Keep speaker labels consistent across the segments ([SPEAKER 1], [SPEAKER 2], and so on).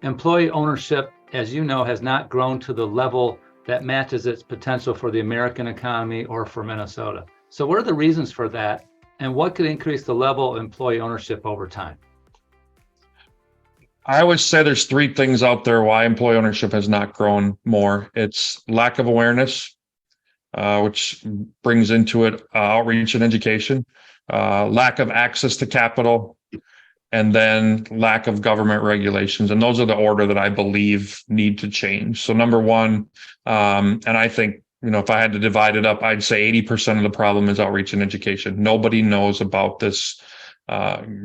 [SPEAKER 1] employee ownership, as you know, has not grown to the level that matches its potential for the American economy or for Minnesota. So what are the reasons for that? And what could increase the level of employee ownership over time?
[SPEAKER 2] I always say there's three things out there why employee ownership has not grown more. It's lack of awareness, which brings into it outreach and education, lack of access to capital, and then lack of government regulations. And those are the order that I believe need to change. So number one, and I think, if I had to divide it up, I'd say 80% of the problem is outreach and education. Nobody knows about this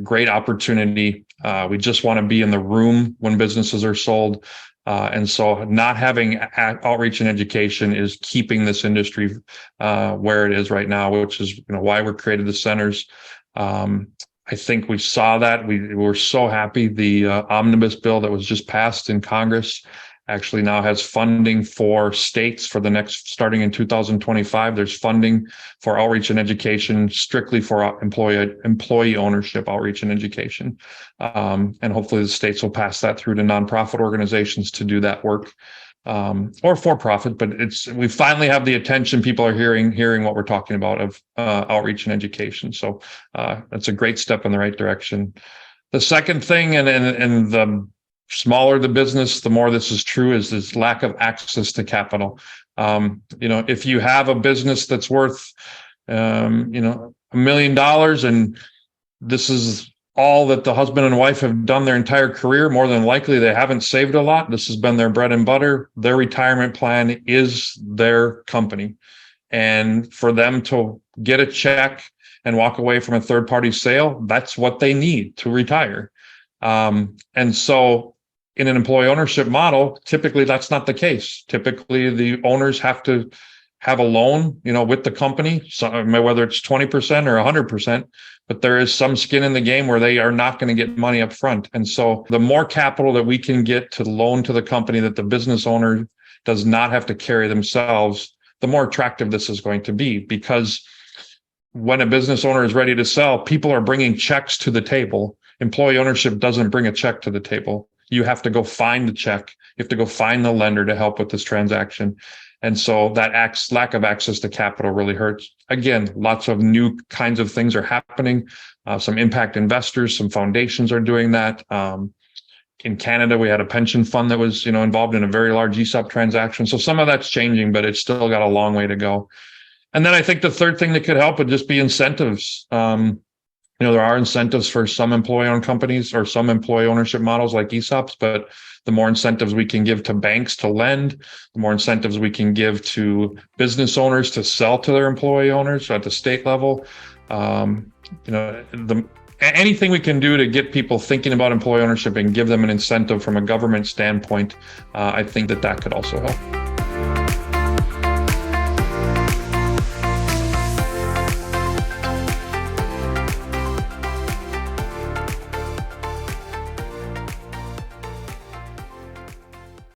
[SPEAKER 2] great opportunity. We just want to be in the room when businesses are sold. And so not having outreach and education is keeping this industry where it is right now, which is why we're created the centers. I think we saw that. We were so happy. The omnibus bill that was just passed in Congress actually now has funding for states for the next, starting in 2025. There's funding for outreach and education, strictly for employee ownership, outreach and education. And hopefully the states will pass that through to nonprofit organizations to do that work, or for profit. But we finally have the attention. People are hearing what we're talking about of outreach and education. So that's a great step in the right direction. The second thing, and the smaller the business, the more this is true, is this lack of access to capital. If you have a business that's worth, $1 million, and this is all that the husband and wife have done their entire career, more than likely they haven't saved a lot. This has been their bread and butter. Their retirement plan is their company. And for them to get a check and walk away from a third-party sale, that's what they need to retire. And so in an employee ownership model, typically that's not the case. Typically the owners have to have a loan, with the company, so whether it's 20% or 100%, but there is some skin in the game where they are not going to get money up front. And so the more capital that we can get to loan to the company that the business owner does not have to carry themselves, the more attractive this is going to be. Because when a business owner is ready to sell, people are bringing checks to the table. Employee ownership doesn't bring a check to the table. You have to go find the check. You have to go find the lender to help with this transaction. And so that lack of access to capital really hurts. Again, lots of new kinds of things are happening. Some impact investors, some foundations are doing that. In Canada, we had a pension fund that was, involved in a very large ESOP transaction. So some of that's changing, but it's still got a long way to go. And then I think the third thing that could help would just be incentives. There are incentives for some employee-owned companies or some employee ownership models like ESOPs, but the more incentives we can give to banks to lend, the more incentives we can give to business owners to sell to their employee owners at the state level. Anything we can do to get people thinking about employee ownership and give them an incentive from a government standpoint, I think that could also help.